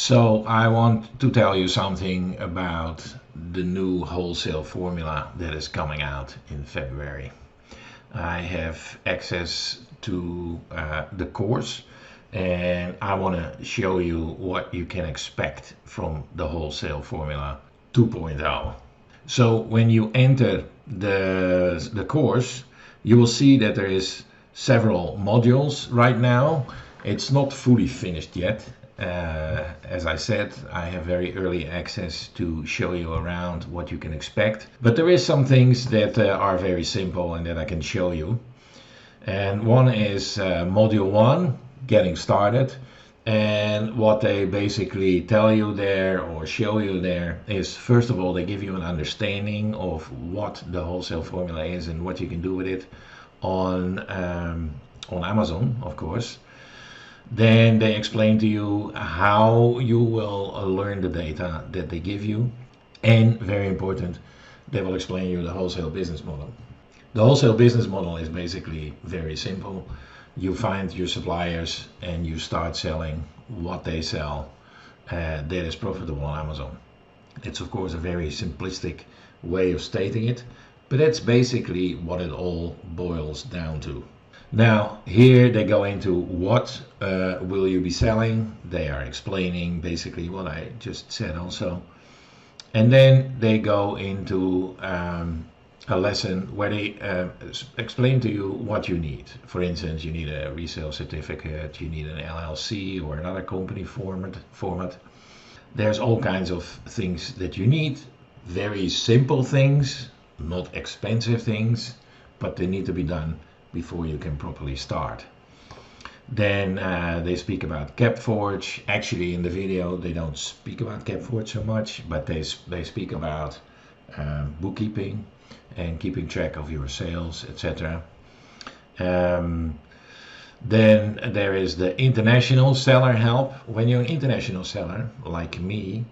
So I want to tell you something about the new wholesale formula that is coming out in February. I have access to the course, and I want to show you what you can expect from the wholesale formula 2.0. So when you enter the course, you will see that there is several modules right now. It's not fully finished yet. As I said, I have very early access to show you around what you can expect. But there is some things that are very simple and that I can show you. And one is module 1, getting started. And what they basically tell you there or show you there is, first of all, they give you an understanding of what the wholesale formula is and what you can do with it on Amazon, of course. Then they explain to you how you will learn the data that they give you. And very important, they will explain you the wholesale business model. The wholesale business model is basically very simple. You find your suppliers and you start selling what they sell that is profitable on Amazon. It's of course a very simplistic way of stating it, but that's basically what it all boils down to. Now here they go into what will you be selling. They are explaining basically what I just said also. And then they go into a lesson where they explain to you what you need. For instance, you need a resale certificate, you need an LLC or another company format. There's all kinds of things that you need. Very simple things, not expensive things, but they need to be done before you can properly start. Then they speak about CapForge. Actually, in the video, they don't speak about CapForge so much, but they speak about bookkeeping and keeping track of your sales, etc. Then there is the international seller help. When you're an international seller, like me,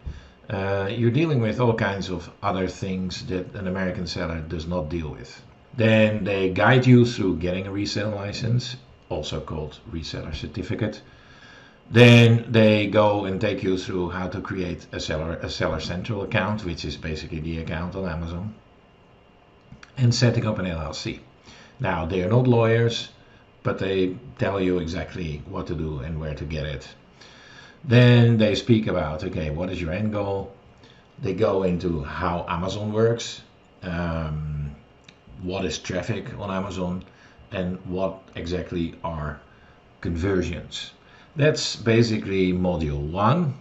you're dealing with all kinds of other things that an American seller does not deal with. Then they guide you through getting a resale license, also called reseller certificate. Then they go and take you through how to create a seller central account, which is basically the account on Amazon, and setting up an LLC. Now, they are not lawyers, but they tell you exactly what to do and where to get it. Then they speak about, okay, what is your end goal? They go into how Amazon works, what is traffic on Amazon, and what exactly are conversions. That's basically module 1.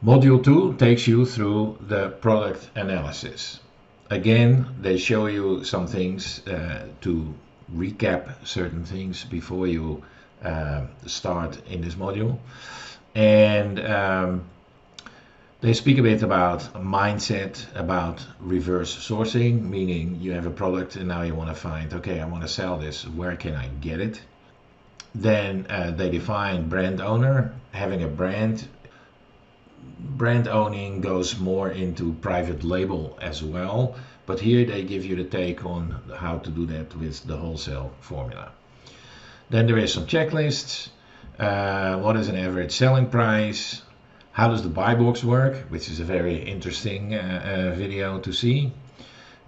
Module 2 takes you through the product analysis. Again, they show you some things to recap certain things before you start in this module. And they speak a bit about mindset, about reverse sourcing, meaning you have a product and now you want to find, okay, I want to sell this, where can I get it? Then they define brand owner, having a brand. Brand owning goes more into private label as well, but here they give you the take on how to do that with the wholesale formula. Then there is some checklists. What is an average selling price? How does the buy box work, which is a very interesting video to see.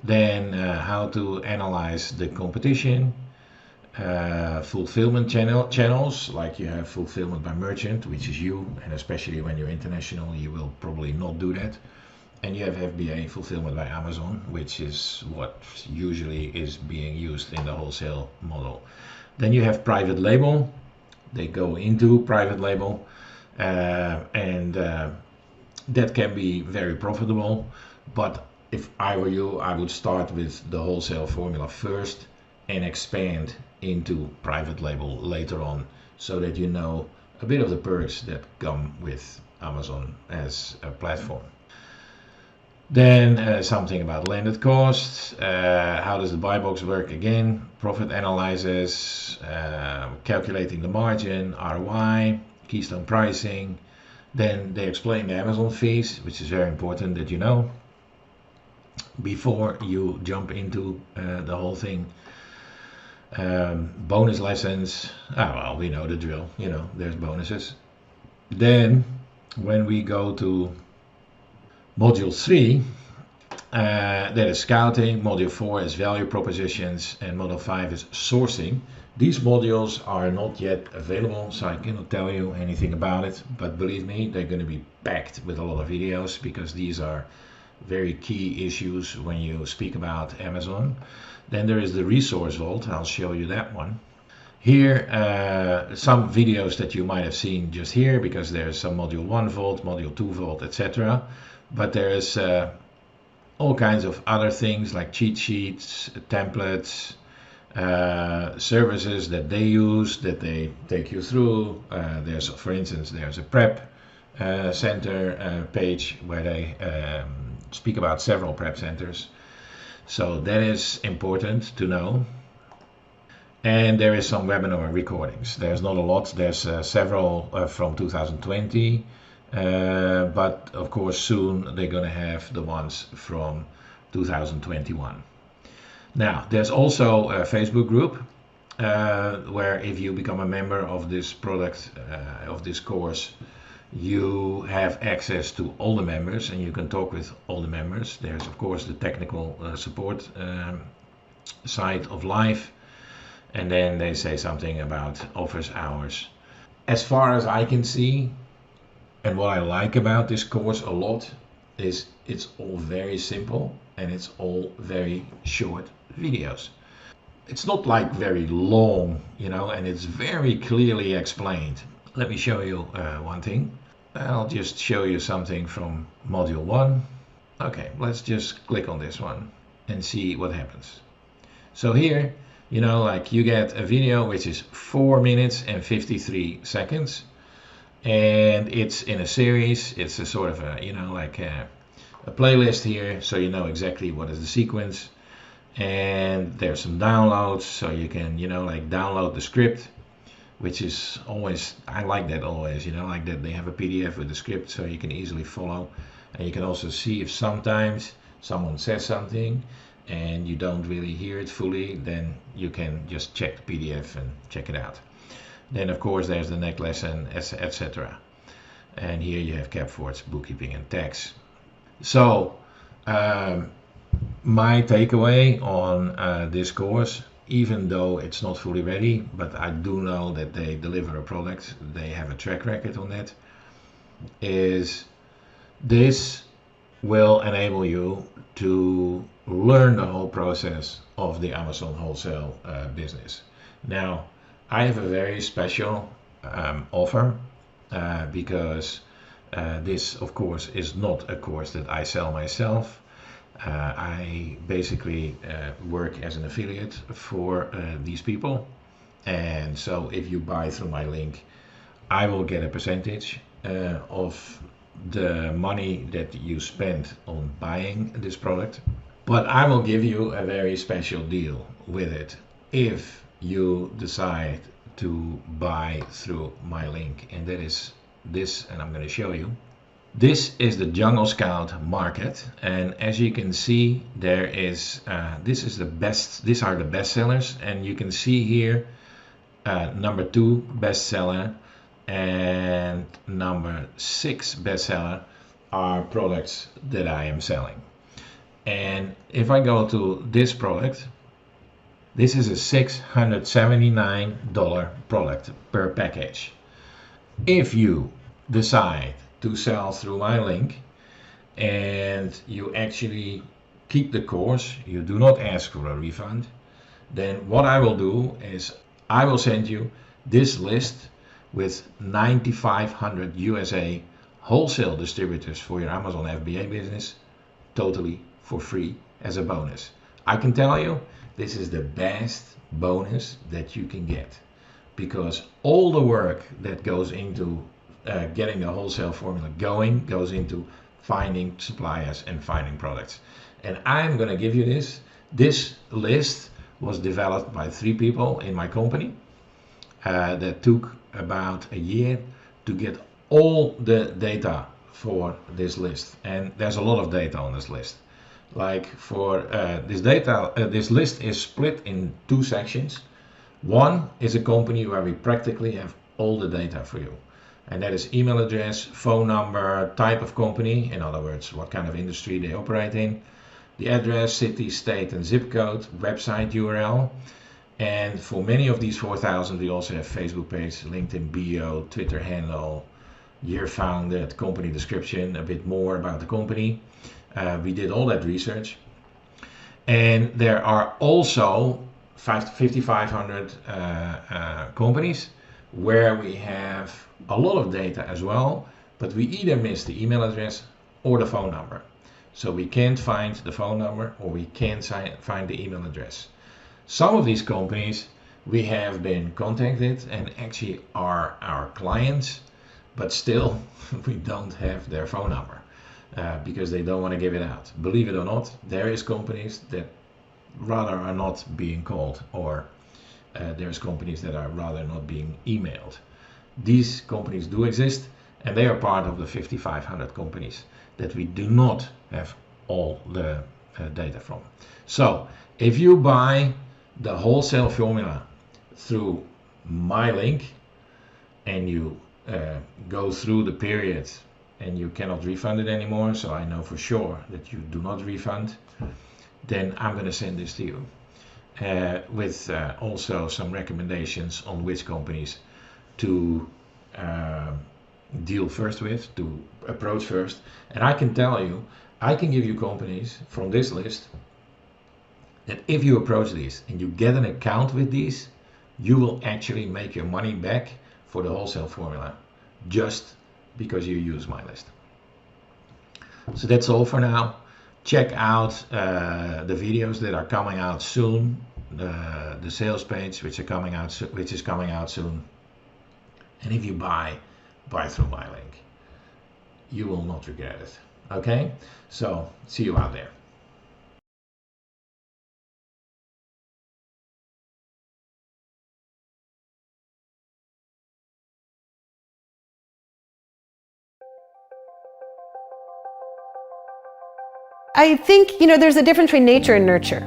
Then how to analyze the competition. Fulfillment channels, like you have fulfillment by merchant, which is you, and especially when you're international, you will probably not do that. And you have FBA, fulfillment by Amazon, which is what usually is being used in the wholesale model. Then you have private label. They go into private label, and that can be very profitable. But if I were you, I would start with the wholesale formula first and expand into private label later on, so that you know a bit of the perks that come with Amazon as a platform. Then something about landed costs. How does the buy box work again? Profit analysis, calculating the margin, ROI, keystone pricing. Then they explain the Amazon fees, which is very important that you know before you jump into the whole thing. Bonus lessons. Well, we know the drill, there's bonuses. Then when we go to module 3, that is scouting, module 4 is value propositions, and module 5 is sourcing. These modules are not yet available, so I cannot tell you anything about it, but believe me, they're going to be packed with a lot of videos, because these are very key issues when you speak about Amazon. Then there is the resource vault. I'll show you that one. Here, some videos that you might have seen just here, because there's some module 1 vault, module 2 vault, etc. But there's all kinds of other things like cheat sheets, templates, services that they use, that they take you through. There's, for instance, there's a prep center page where they speak about several prep centers. So that is important to know. And there is some webinar recordings. There's not a lot. There's several from 2020. But of course soon they're going to have the ones from 2021. Now there's also a Facebook group where if you become a member of this product, of this course, you have access to all the members and you can talk with all the members. There's of course the technical support side of life, and then they say something about office hours. As far as I can see, and what I like about this course a lot, is it's all very simple and it's all very short videos. It's not like very long, you know, and it's very clearly explained. Let me show you one thing. I'll just show you something from module 1. Okay, let's just click on this one and see what happens. So here, you know, like you get a video which is 4 minutes and 53 seconds. And it's in a series. It's a sort of a, you know, like a playlist here, so you know exactly what is the sequence. And there's some downloads, so you can, you know, like download the script, which is always, I like that always, you know, like that they have a PDF with the script so you can easily follow. And you can also see if sometimes someone says something and you don't really hear it fully, then you can just check the PDF and check it out. Then of course there's the next lesson, etc. And here you have CapForce, bookkeeping and tax. So my takeaway on this course, even though it's not fully ready, but I do know that they deliver a product, they have a track record on that, is this will enable you to learn the whole process of the Amazon wholesale business. Now, I have a very special offer because this, of course, is not a course that I sell myself. I basically work as an affiliate for these people, and so if you buy through my link, I will get a percentage of the money that you spend on buying this product. But I will give you a very special deal with it if you decide to buy through my link, and that is this, and I'm going to show you. This is the Jungle Scout market, and as you can see, there is these are the best sellers, and you can see here number 2 bestseller and number 6 bestseller are products that I am selling. And if I go to this product, this is a $679 product per package. If you decide to sell through my link and you actually keep the course, you do not ask for a refund, then what I will do is I will send you this list with 9,500 USA wholesale distributors for your Amazon FBA business, totally for free as a bonus. I can tell you, this is the best bonus that you can get, because all the work that goes into getting the wholesale formula going goes into finding suppliers and finding products. And I'm going to give you this. This list was developed by 3 people in my company that took about a year to get all the data for this list. And there's a lot of data on this list. Like for this data, this list is split in 2 sections. One is a company where we practically have all the data for you. And that is email address, phone number, type of company, in other words, what kind of industry they operate in, the address, city, state, and zip code, website URL. And for many of these 4,000, we also have Facebook page, LinkedIn bio, Twitter handle, year founded, company description, a bit more about the company. We did all that research. And there are also 5,500 companies where we have a lot of data as well, but we either miss the email address or the phone number. So we can't find the phone number or we can't find the email address. Some of these companies we have been contacted and actually are our clients, but still we don't have their phone number because they don't want to give it out. Believe it or not, there is companies that rather are not being called, or there's companies that are rather not being emailed. These companies do exist, and they are part of the 5,500 companies that we do not have all the data from. So if you buy the wholesale formula through my link and you go through the period and you cannot refund it anymore, so I know for sure that you do not refund, then I'm going to send this to you with also some recommendations on which companies to deal first with, to approach first. And I can tell you, I can give you companies from this list that if you approach these and you get an account with these, you will actually make your money back for the wholesale formula just because you use my list. So that's all for now. Check out the videos that are coming out soon, the sales page which is coming out soon. And if you buy through my link, you will not regret it. Okay, so see you out there. I think, there's a difference between nature and nurture.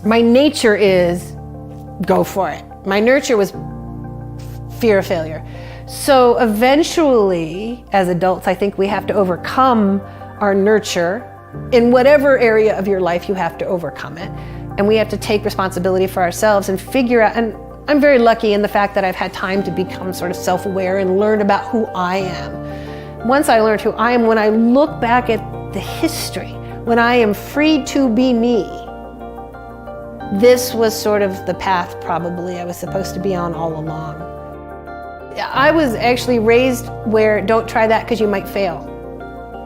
My nature is go for it. My nurture was fear of failure. So eventually, as adults, I think we have to overcome our nurture. In whatever area of your life, you have to overcome it. And we have to take responsibility for ourselves and figure out, and I'm very lucky in the fact that I've had time to become sort of self-aware and learn about who I am. Once I learned who I am, when I look back at the history, when I am free to be me, this was sort of the path probably I was supposed to be on all along. I was actually raised where don't try that because you might fail.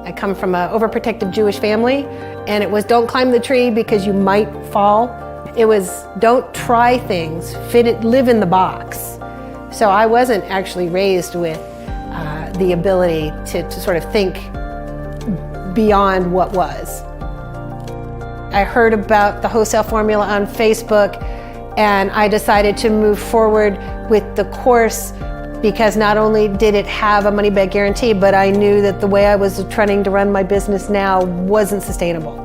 I come from an overprotective Jewish family, and it was don't climb the tree because you might fall. It was don't try things, live in the box. So I wasn't actually raised with the ability to sort of think beyond what was. I heard about the wholesale formula on Facebook, and I decided to move forward with the course because not only did it have a money back guarantee, but I knew that the way I was trying to run my business now wasn't sustainable.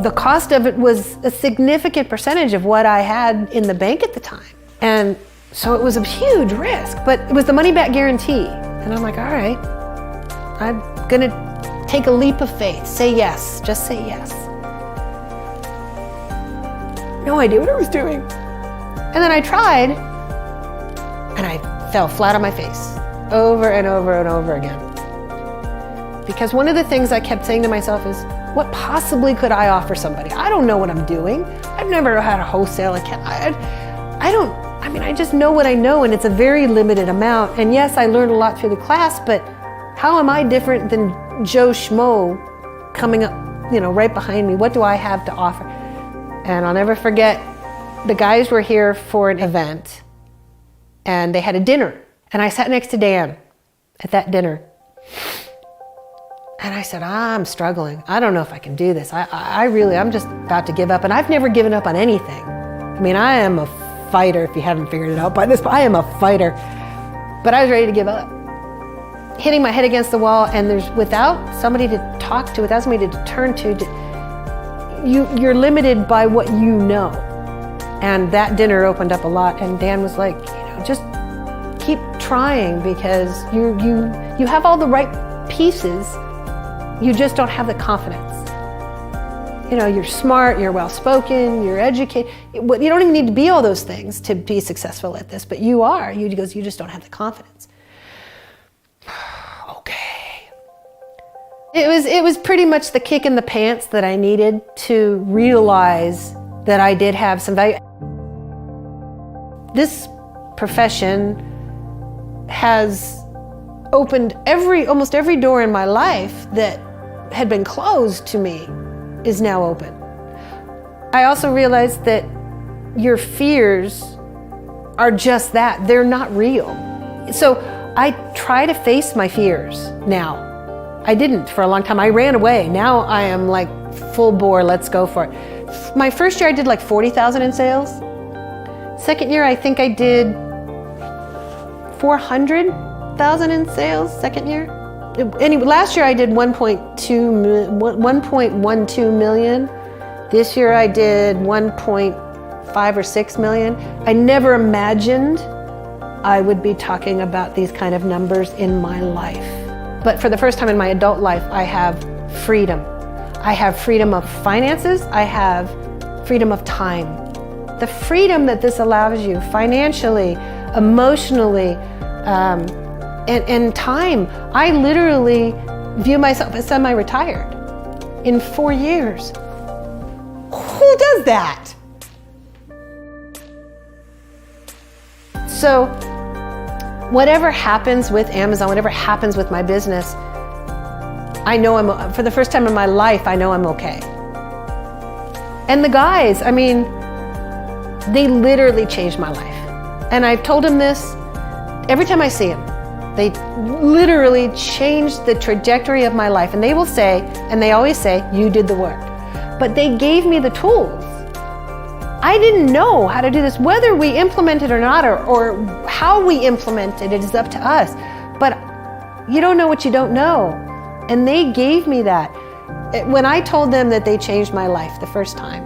The cost of it was a significant percentage of what I had in the bank at the time. And so it was a huge risk, but it was the money back guarantee. And I'm like, all right, I'm gonna take a leap of faith, say yes, just say yes. No idea what I was doing. And then I tried, and I fell flat on my face over and over and over again. Because one of the things I kept saying to myself is, what possibly could I offer somebody? I don't know what I'm doing. I've never had a wholesale account. I just know what I know, and it's a very limited amount. And yes, I learned a lot through the class, but how am I different than Joe Schmo coming up, right behind me? What do I have to offer? And I'll never forget, the guys were here for an event, and they had a dinner. And I sat next to Dan at that dinner. And I said, I'm struggling. I don't know if I can do this. I'm just about to give up. And I've never given up on anything. I am a fighter, if you haven't figured it out by this, but I am a fighter. But I was ready to give up. Hitting my head against the wall, and without somebody to talk to, without somebody to turn to, you're limited by what you know. And that dinner opened up a lot, and Dan was like, just keep trying because you have all the right pieces, you just don't have the confidence. You know, you're smart, you're well-spoken, you're educated. You don't even need to be all those things to be successful at this, but you are. You just don't have the confidence. Okay. It was pretty much the kick in the pants that I needed to realize that I did have some value. This profession has opened almost every door in my life that had been closed to me is now open. I also realized that your fears are just that. They're not real. So I try to face my fears now. I didn't for a long time. I ran away. Now I am like full bore, let's go for it. My first year I did like 40,000 in sales. Second year I think I did 400,000 in sales, second year. Anyway, last year I did 1.12 million. This year I did 1.5 or 6 million. I never imagined I would be talking about these kind of numbers in my life. But for the first time in my adult life, I have freedom. I have freedom of finances. I have freedom of time. The freedom that this allows you financially, emotionally, and time. I literally view myself as semi-retired in 4 years. Who does that? So whatever happens with Amazon, whatever happens with my business, I know for the first time in my life, I know I'm okay. And the guys, I mean, they literally changed my life. And I've told them this every time I see them. They literally changed the trajectory of my life. And they will say, and they always say, you did the work. But they gave me the tools. I didn't know how to do this. Whether we implement it or not, or how we implement it, it is up to us. But you don't know what you don't know. And they gave me that. When I told them that they changed my life the first time,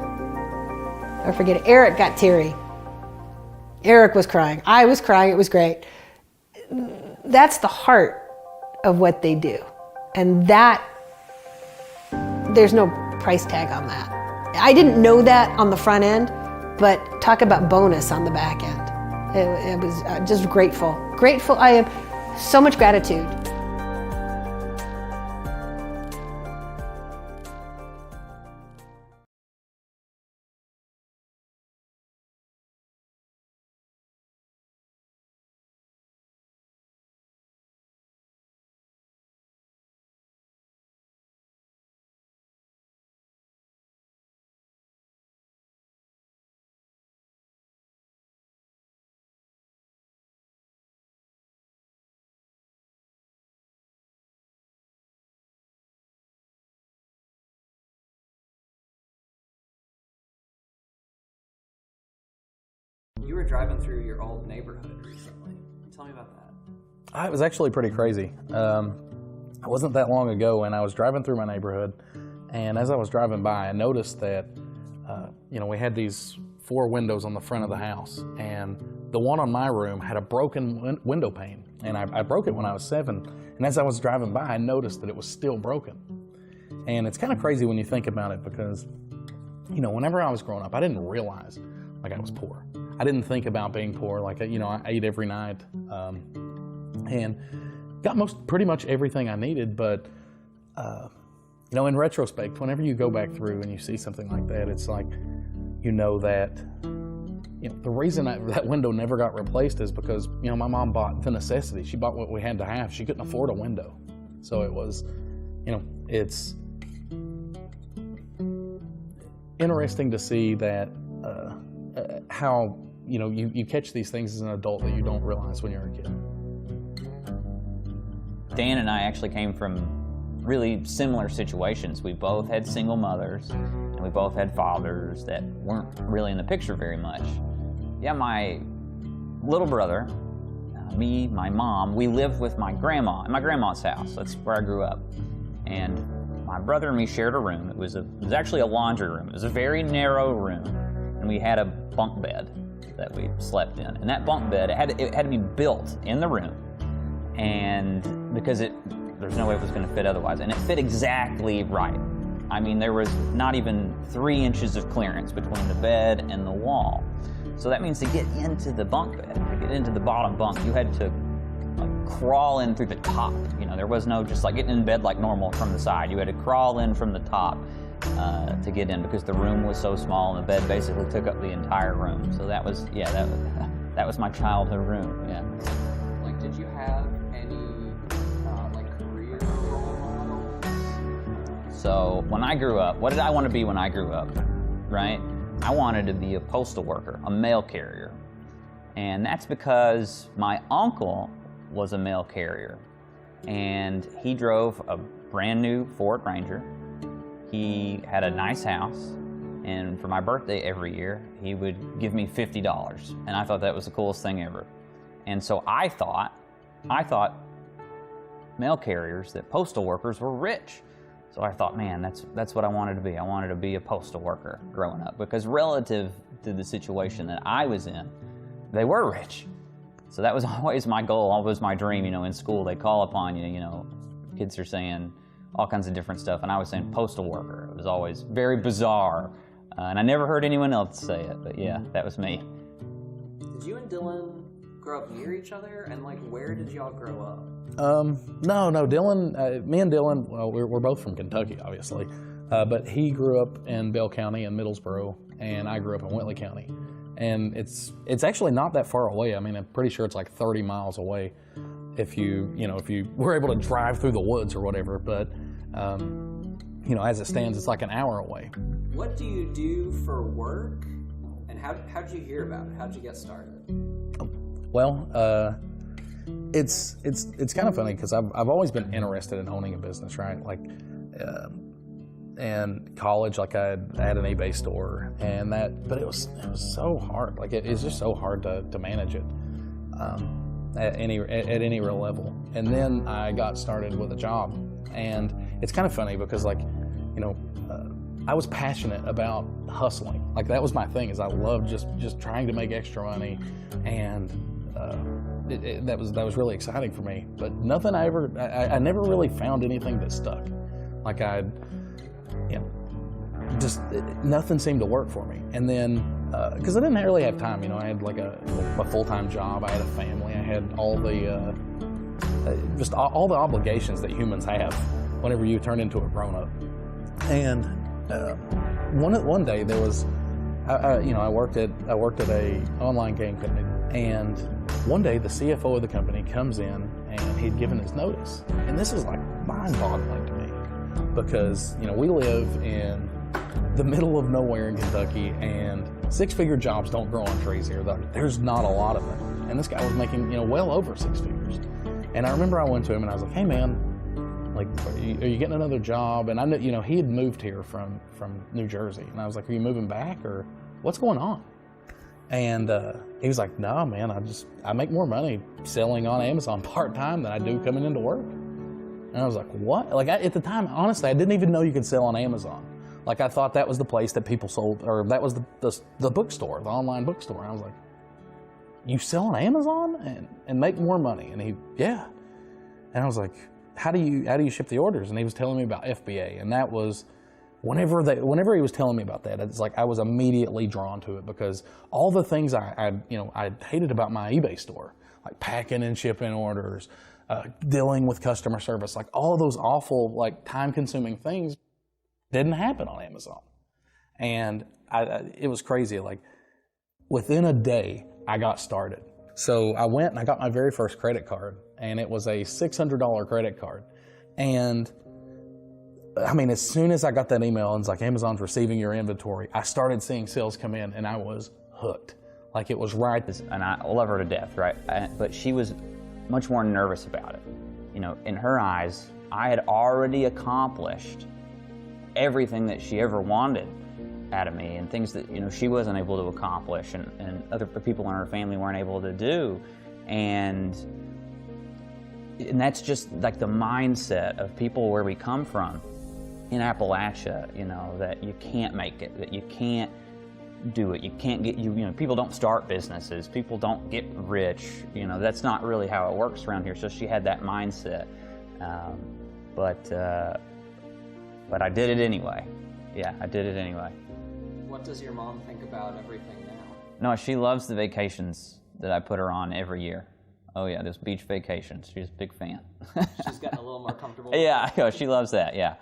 I forget it, Eric got teary. Eric was crying. I was crying. It was great. That's the heart of what they do. And that, there's no price tag on that. I didn't know that on the front end, but talk about bonus on the back end. It was just grateful. Grateful. I have so much gratitude. You were driving through your old neighborhood recently. Tell me about that. It was actually pretty crazy. It wasn't that long ago, and I was driving through my neighborhood, and as I was driving by, I noticed that we had these 4 windows on the front of the house, and the one on my room had a broken window pane, and I broke it when I was 7, and as I was driving by, I noticed that it was still broken. And it's kind of crazy when you think about it, because whenever I was growing up, I didn't realize like I was poor. I didn't think about being poor. Like, I ate every night and got pretty much everything I needed. But, in retrospect, whenever you go back through and you see something like that, it's like, that, the reason that window never got replaced is because, my mom bought the necessity. She bought what we had to have. She couldn't afford a window. So it was, it's interesting to see that, how you catch these things as an adult that you don't realize when you're a kid. Dan and I actually came from really similar situations. We both had single mothers, and we both had fathers that weren't really in the picture very much. Yeah, my little brother, me, my mom, we lived with my grandma in my grandma's house. That's where I grew up. And my brother and me shared a room. It was actually a laundry room. It was a very narrow room, and we had a bunk bed. that we slept in. And that bunk bed, it had to be built in the room, and because there's no way it was going to fit otherwise, and it fit exactly right. I mean, there was not even 3 inches of clearance between the bed and the wall. So that means to get into the bunk bed, to get into the bottom bunk, you had to crawl in through the top. You know, there was no just like getting in bed like normal from the side. You had to crawl in from the top to get in, because the room was so small and the bed basically took up the entire room. So that was, yeah, that was my childhood room, yeah. Like, did you have any like career role models? So when I grew up, what did I want to be when I grew up, right? I wanted to be a postal worker, a mail carrier. And that's because my uncle was a mail carrier, and he drove a brand new Ford Ranger. He had a nice house, and for my birthday every year, he would give me $50, and I thought that was the coolest thing ever. And so I thought mail carriers, that postal workers were rich. So I thought, man, that's what I wanted to be. I wanted to be a postal worker growing up, because relative to the situation that I was in, they were rich. So that was always my goal, always my dream. You know, in school they call upon you, you know, kids are saying all kinds of different stuff, and I was saying postal worker. It was always very bizarre, and I never heard anyone else say it, but yeah, that was me. Did you and Dylan grow up near each other, and like where did y'all grow up? No, Dylan, me and Dylan, well, we're both from Kentucky, obviously, but he grew up in Bell County in Middlesboro, and I grew up in Whitley County. And it's actually not that far away. I mean, I'm pretty sure it's like 30 miles away if you were able to drive through the woods or whatever. But, you know, as it stands, it's like an hour away. What do you do for work, and how did you hear about it? How did you get started? Well, it's kind of funny because I've always been interested in owning a business, right? Like, and college, like I had an eBay store, and but it was so hard. Like it's just so hard to manage it at any real level. And then I got started with a job, and it's kind of funny because, like, you know, I was passionate about hustling. Like that was my thing. Is I loved just trying to make extra money, and that was really exciting for me. But nothing I never really found anything that stuck. Like nothing seemed to work for me. And then, because I didn't really have time, you know, I had like a full-time job, I had a family, I had all the, just all the obligations that humans have whenever you turn into a grown-up. And one day there was, I worked at a online game company, and one day the CFO of the company comes in and he'd given his notice. And this is like mind-boggling to me, because, you know, we live in the middle of nowhere in Kentucky, and 6-figure jobs don't grow on trees here. There's not a lot of them. And this guy was making, you know, well over 6 figures. And I remember I went to him and I was like, hey man, like, are you getting another job? And I knew, you know, he had moved here from New Jersey. And I was like, are you moving back, or what's going on? And he was like, no man, I make more money selling on Amazon part-time than I do coming into work. And I was like, what? Like at the time, honestly, I didn't even know you could sell on Amazon. Like I thought that was the place that people sold, or that was the bookstore, the online bookstore. And I was like, you sell on Amazon and make more money? And yeah. And I was like, how do you ship the orders? And he was telling me about FBA, and that was whenever he was telling me about that, it's like I was immediately drawn to it, because all the things I hated about my eBay store, like packing and shipping orders, dealing with customer service, like all of those awful, like time-consuming things didn't happen on Amazon. And it was crazy. Like within a day, I got started. So I went and I got my very first credit card, and it was a $600 credit card. And I mean, as soon as I got that email and it's like, Amazon's receiving your inventory, I started seeing sales come in, and I was hooked. Like it was right. And I love her to death, right? But she was much more nervous about it. You know, in her eyes, I had already accomplished everything that she ever wanted out of me, and things that, you know, she wasn't able to accomplish, and other people in her family weren't able to do. And that's just like the mindset of people where we come from in Appalachia, you know, that you can't make it, that you can't do it. You can't get, you know, people don't start businesses. People don't get rich. You know, that's not really how it works around here. So she had that mindset. But I did it anyway. Yeah, I did it anyway. What does your mom think about everything now? No, she loves the vacations that I put her on every year. Oh yeah, those beach vacations. She's a big fan. She's getting a little more comfortable. Yeah, she loves that. Yeah.